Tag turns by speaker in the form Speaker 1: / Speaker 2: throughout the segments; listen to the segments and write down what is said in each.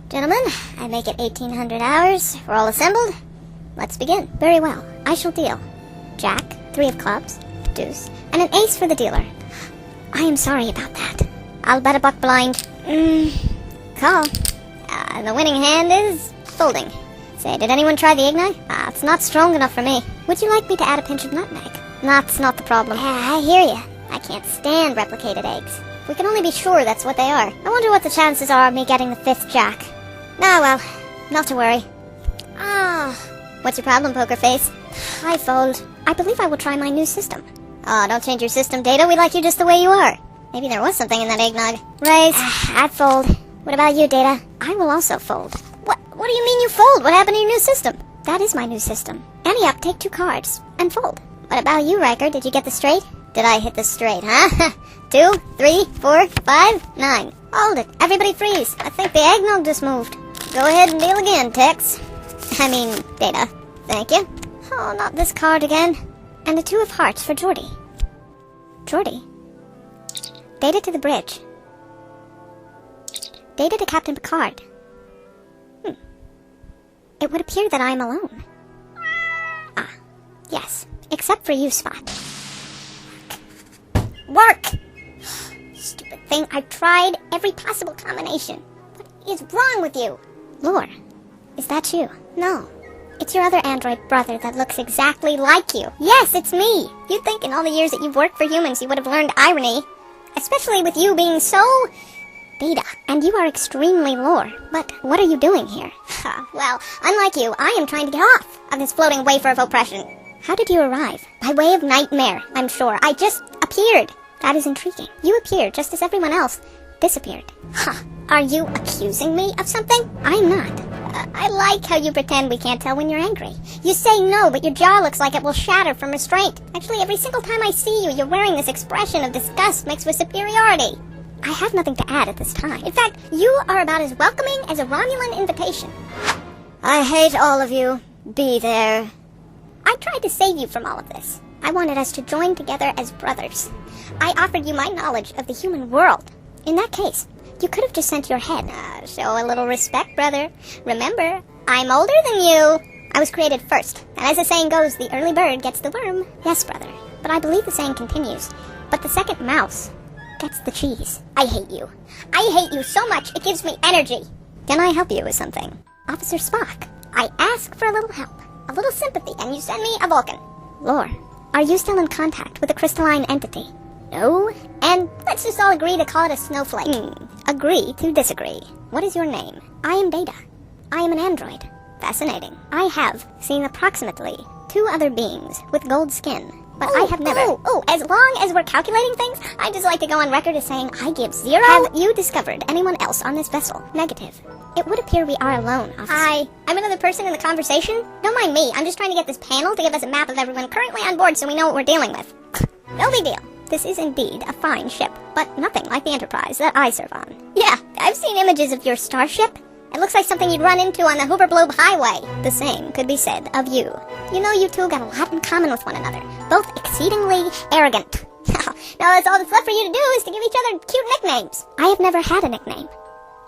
Speaker 1: Gentlemen, I make it 1800 hours. We're all assembled. Let's begin. Very well. I shall deal. Jack, 3 of clubs, deuce, and an ace for the dealer. I am sorry about that. I'll bet a buck blind. Call. The winning hand is folding. Say, did anyone try the eggnog? It's not strong enough for me. Would you like me to add a pinch of nutmeg? That's not the problem. I hear you. I can't stand replicated eggs. We can only be sure that's what they are. I wonder what the chances are of me getting the 5th jack. Ah, well, not to worry. What's your problem, poker face? I fold. I believe I will try my new system. Don't change your system, Data. We like you just the way you are. Maybe there was something in that eggnog. Raise. I fold. What about you, Data? I will also fold. What do you mean you fold? What happened to your new system? That is my new system. Ante up, take 2 cards, and fold. What about you, Riker? Did you get the straight? Did I hit the straight, huh? 2, 3, 4, 5, 9. Hold it. Everybody freeze. I think the eggnog just moved. Go ahead and deal again, Tex. Data. Thank you. Oh, not this card again. And a 2 of hearts for Geordie. Geordie. Data to the bridge. Data to Captain Picard. It would appear that I am alone. Yes. Except for you, Spot. Work! Stupid thing. I've tried every possible combination. What is wrong with you? Lore, is that you? No. It's your other android brother that looks exactly like you. Yes, it's me. You'd think in all the years that you've worked for humans you would have learned irony. Especially with you being so... Data. And you are extremely Lore. But what are you doing here? Well, unlike you, I am trying to get off of this floating wafer of oppression. How did you arrive? By way of nightmare, I'm sure. I just appeared. That is intriguing. You appeared just as everyone else disappeared. Are you accusing me of something? I'm not. I like how you pretend we can't tell when you're angry. You say no, but your jaw looks like it will shatter from restraint. Actually, every single time I see you, you're wearing this expression of disgust mixed with superiority. I have nothing to add at this time. In fact, you are about as welcoming as a Romulan invitation. I hate all of you. Be there. I tried to save you from all of this. I wanted us to join together as brothers. I offered you my knowledge of the human world. In that case, you could have just sent your head. Show a little respect, brother. Remember, I'm older than you. I was created first, and as the saying goes, the early bird gets the worm. Yes, brother, but I believe the saying continues. But the second mouse gets the cheese. I hate you. I hate you so much, it gives me energy. Can I help you with something? Officer Spock, I ask for a little help, a little sympathy, and you send me a Vulcan. Lore, are you still in contact with a crystalline entity? No? And let's just all agree to call it a snowflake. Agree to disagree. What is your name? I am Data. I am an android. Fascinating. I have seen approximately 2 other beings with gold skin, but I have never... as long as we're calculating things, I just like to go on record as saying I give 0. Have you discovered anyone else on this vessel? Negative. It would appear we are alone, officer. I'm another person in the conversation? Don't mind me. I'm just trying to get this panel to give us a map of everyone currently on board so we know what we're dealing with. No big deal. This is indeed a fine ship, but nothing like the Enterprise that I serve on. Yeah, I've seen images of your starship. It looks like something you'd run into on the Hoover-Blobe Highway. The same could be said of you. You know, you two got a lot in common with one another, both exceedingly arrogant. Now that's all that's left for you to do is to give each other cute nicknames. I have never had a nickname.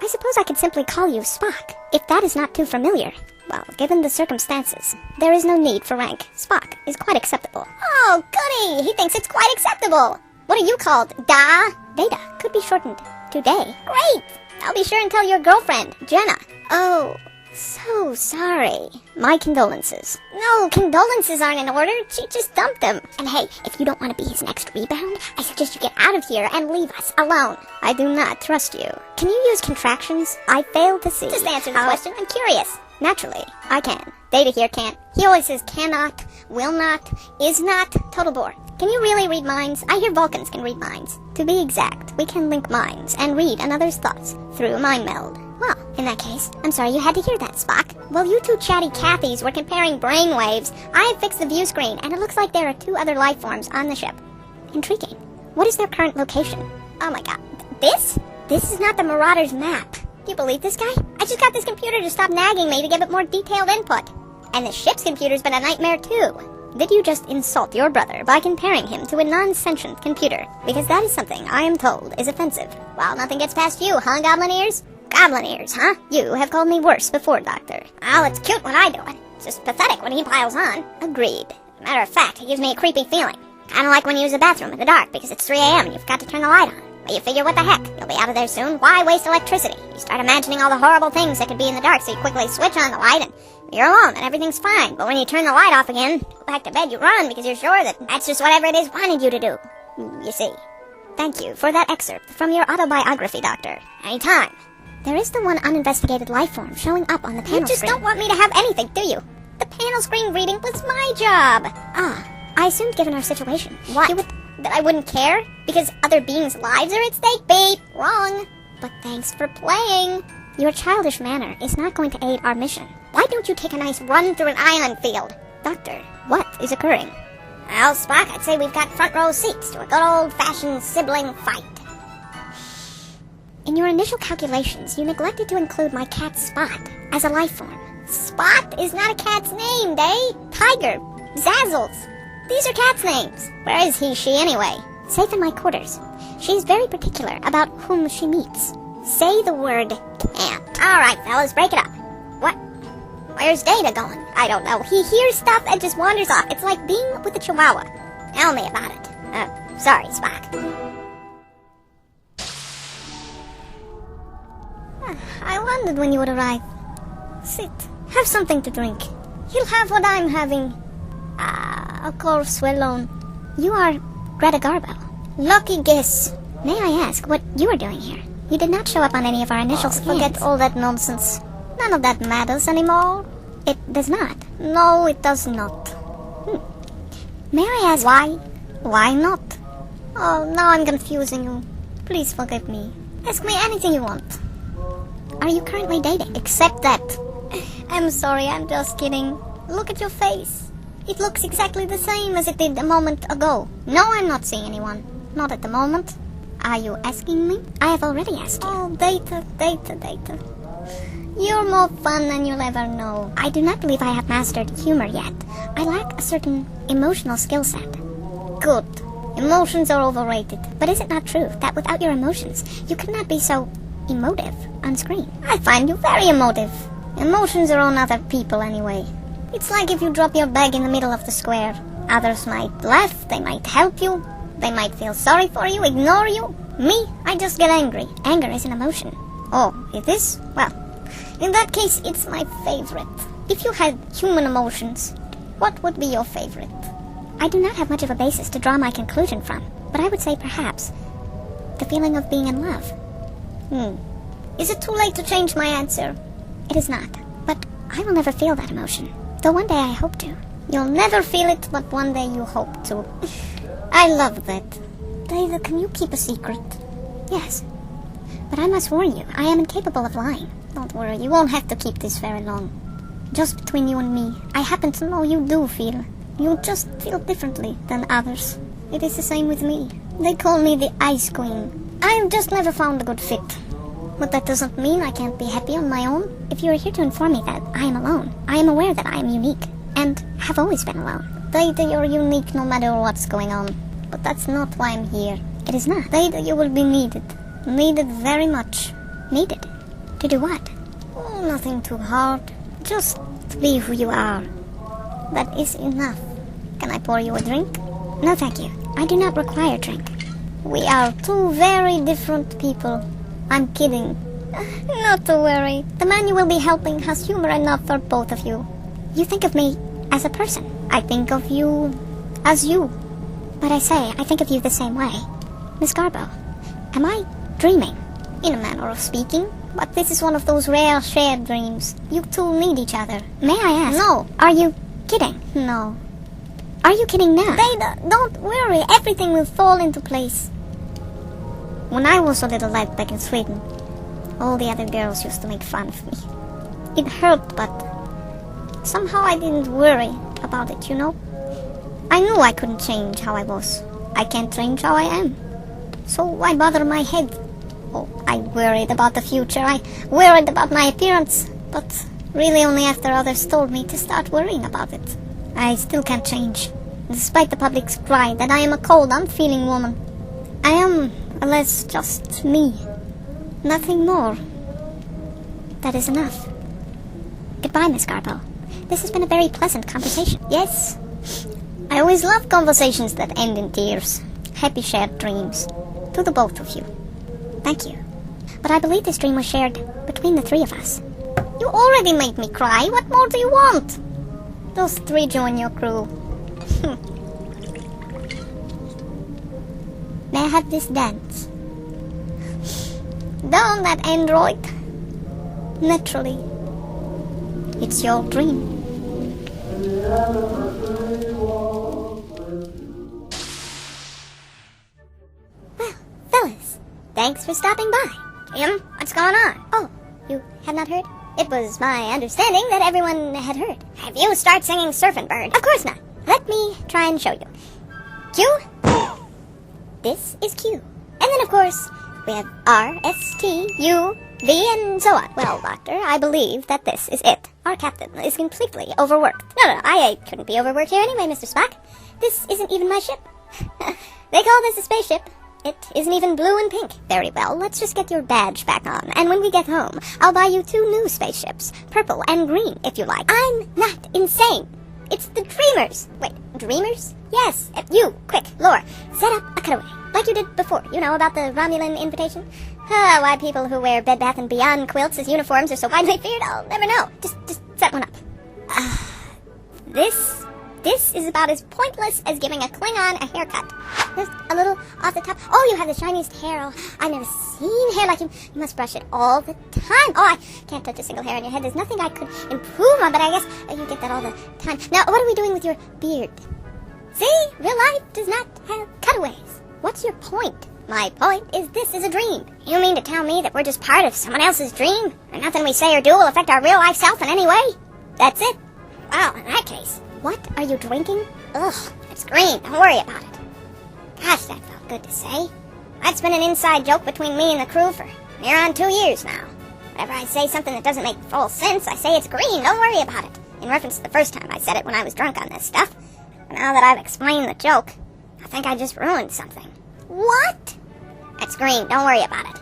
Speaker 1: I suppose I could simply call you Spock, if that is not too familiar. Well, given the circumstances, there is no need for rank. Spock is quite acceptable. Oh, goody! He thinks it's quite acceptable. What are you called? Data could be shortened to Day. Great! I'll be sure and tell your girlfriend, Jenna. Oh, so sorry. My condolences. No, condolences aren't in order. She just dumped him. And hey, if you don't want to be his next rebound, I suggest you get out of here and leave us alone. I do not trust you. Can you use contractions? I fail to see. Just answer the question. I'm curious. Naturally, I can. Data here can't. He always says cannot, will not, is not, total bore. Can you really read minds? I hear Vulcans can read minds. To be exact, we can link minds and read another's thoughts through mind meld. Well, in that case, I'm sorry you had to hear that, Spock. While you two chatty Cathys were comparing brainwaves, I have fixed the view screen, and it looks like there are 2 other life forms on the ship. Intriguing. What is their current location? Oh my god. This? This is not the Marauder's map. Do you believe this guy? I just got this computer to stop nagging me to give it more detailed input. And the ship's computer's been a nightmare too. Did you just insult your brother by comparing him to a non-sentient computer? Because that is something I am told is offensive. Well, nothing gets past you, huh, Goblin Ears? Goblin ears, huh? You have called me worse before, Doctor. Well, it's cute when I do it. It's just pathetic when he piles on. Agreed. Matter of fact, it gives me a creepy feeling. Kind of like when you use the bathroom in the dark because it's 3 a.m. and you've got to turn the light on. But you figure, what the heck? You'll be out of there soon. Why waste electricity? You start imagining all the horrible things that could be in the dark, so you quickly switch on the light and you're alone and everything's fine. But when you turn the light off again, go back to bed, you run because you're sure that that's just whatever it is wanted you to do. You see. Thank you for that excerpt from your autobiography, Doctor. Anytime. There is the one uninvestigated life form showing up on the panel screen. You just don't want me to have anything, do you? The panel screen reading was my job. I assumed given our situation. What? That I wouldn't care? Because other beings' lives are at stake? Beep. Wrong. But thanks for playing. Your childish manner is not going to aid our mission. Why don't you take a nice run through an ion field? Doctor, what is occurring? Well, Spock, I'd say we've got front row seats to a good old-fashioned sibling fight. In your initial calculations, you neglected to include my cat Spot as a life form. Spot is not a cat's name, Day. Tiger. Zazzles. These are cats' names. Where is he, she, anyway? Safe in my quarters. She's very particular about whom she meets. Say the word can't. All right, fellas, break it up. What? Where's Data going? I don't know. He hears stuff and just wanders off. It's like being with a chihuahua. Tell me about it. Sorry, Spock. I wondered when you would arrive. Sit. Have something to drink. You'll have what I'm having. Of course, we're alone. You are Greta Garbo. Lucky guess. May I ask what you are doing here? You did not show up on any of our initial scans. Forget all that nonsense. None of that matters anymore. It does not? No, it does not. May I ask why? Why not? Oh, now I'm confusing you. Please forgive me. Ask me anything you want. Are you currently dating? Except that. I'm sorry, I'm just kidding. Look at your face. It looks exactly the same as it did a moment ago. No, I'm not seeing anyone. Not at the moment. Are you asking me? I have already asked you. Oh, Data. You're more fun than you'll ever know. I do not believe I have mastered humor yet. I lack a certain emotional skill set. Good. Emotions are overrated. But is it not true that without your emotions, you could not be so emotive on screen? I find you very emotive. Emotions are on other people anyway. It's like if you drop your bag in the middle of the square. Others might laugh, they might help you, they might feel sorry for you, ignore you. Me, I just get angry. Anger is an emotion. Oh, it is? Well, in that case, it's my favorite. If you had human emotions, what would be your favorite? I do not have much of a basis to draw my conclusion from, but I would say perhaps the feeling of being in love. Is it too late to change my answer? It is not, but I will never feel that emotion, though one day I hope to. You'll never feel it, but one day you hope to. I love that. David, can you keep a secret? Yes, but I must warn you, I am incapable of lying. Don't worry, you won't have to keep this very long. Just between you and me, I happen to know you do feel. You just feel differently than others. It is the same with me. They call me the Ice Queen. I've just never found a good fit. But that doesn't mean I can't be happy on my own. If you are here to inform me that I am alone, I am aware that I am unique, and have always been alone. Data, you're unique no matter what's going on. But that's not why I'm here. It is not. Data, you will be needed. Needed very much. Needed? To do what? Oh, nothing too hard. Just to be who you are. That is enough. Can I pour you a drink? No, thank you. I do not require a drink. We are two very different people. I'm kidding. Not to worry. The man you will be helping has humor enough for both of you. You think of me as a person. I think of you as you. But I say, I think of you the same way. Miss Garbo, am I dreaming? In a manner of speaking. But this is one of those rare shared dreams. You two need each other. May I ask? No. Are you kidding? No. Are you kidding now? Data, don't worry. Everything will fall into place. When I was a little lad back in Sweden, all the other girls used to make fun of me. It hurt, but somehow I didn't worry about it, you know? I knew I couldn't change how I was. I can't change how I am. So why bother my head? Oh, I worried about the future. I worried about my appearance. But really only after others told me to start worrying about it. I still can't change, despite the public's cry that I am a cold, unfeeling woman. I am, alas, just me. Nothing more. That is enough. Goodbye, Miss Garbo. This has been a very pleasant conversation.
Speaker 2: Yes. I always love conversations that end in tears. Happy shared dreams. To the both of you.
Speaker 1: Thank you. But I believe this dream was shared between the three of us.
Speaker 2: You already made me cry. What more do you want? Those three join your crew.
Speaker 1: May I have this dance?
Speaker 2: Don't, that android.
Speaker 1: Naturally. It's your dream. Well, fellas, thanks for stopping by.
Speaker 2: Kim, what's going on?
Speaker 1: Oh, you have not heard? It was my understanding that everyone had heard.
Speaker 2: Have you start singing Surfing Bird?
Speaker 1: Of course not. Let me try and show you.
Speaker 2: Q?
Speaker 1: This is Q. And then, of course, we have R, S, T, U, V, and so on. Well, Doctor, I believe that this is it. Our captain is completely overworked. No, I couldn't be overworked here anyway, Mr. Spock. This isn't even my ship. They call this a spaceship. It isn't even blue and pink. Very well, let's just get your badge back on. And when we get home, I'll buy you 2 new spaceships. Purple and green, if you like. I'm not insane. It's the Dreamers. Wait, Dreamers? Yes, you, quick, Laura, set up a cutaway. Like you did before, you know, about the Romulan invitation? Why people who wear Bed Bath & Beyond quilts as uniforms are so widely feared, I'll never know. Just set one up. This is about as pointless as giving a Klingon a haircut. Just a little off the top. Oh, you have the shiniest hair. Oh, I've never seen hair like you. You must brush it all the time. Oh, I can't touch a single hair on your head. There's nothing I could improve on, but I guess you get that all the time. Now, what are we doing with your beard? See? Real life does not have cutaways. What's your point? My point is this is a dream.
Speaker 2: You mean to tell me that we're just part of someone else's dream? And nothing we say or do will affect our real life self in any way?
Speaker 1: That's it.
Speaker 2: Well, in that case...
Speaker 1: What are you drinking?
Speaker 2: Ugh, it's green. Don't worry about it. Gosh, that felt good to say. That's been an inside joke between me and the crew for near on 2 years now. Whenever I say something that doesn't make full sense, I say it's green. Don't worry about it. In reference to the first time I said it when I was drunk on this stuff. But now that I've explained the joke, I think I just ruined something.
Speaker 1: What?
Speaker 2: It's green. Don't worry about it.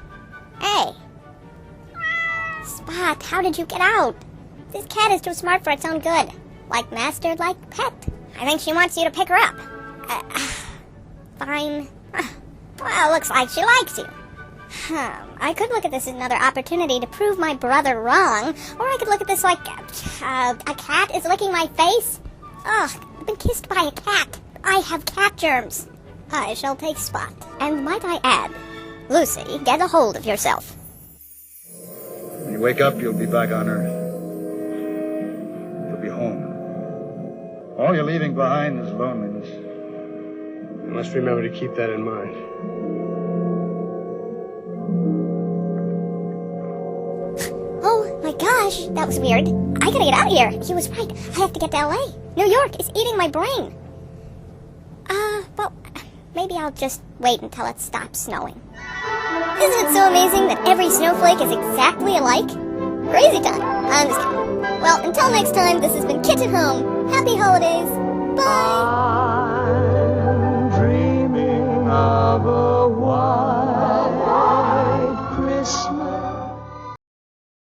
Speaker 2: Hey.
Speaker 1: Spot, how did you get out? This cat is too smart for its own good. Like master, like pet.
Speaker 2: I think she wants you to pick her up.
Speaker 1: Fine.
Speaker 2: Well, looks like she likes you.
Speaker 1: I could look at this as another opportunity to prove my brother wrong, or I could look at this like a cat is licking my face. Ugh, I've been kissed by a cat. I have cat germs. I shall take Spot. And might I add, Lucy, get a hold of yourself.
Speaker 3: When you wake up, you'll be back on Earth. You'll be home. All you're leaving behind is loneliness.
Speaker 4: You must remember to keep that in mind.
Speaker 1: Oh my gosh, that was weird. I gotta get out of here. He was right. I have to get to LA. New York is eating my brain. Well, maybe I'll just wait until it stops snowing. Isn't it so amazing that every snowflake is exactly alike? Crazy time. I'm just kidding. Well, until next time, this has been Kitch at Home. Happy holidays. Bye.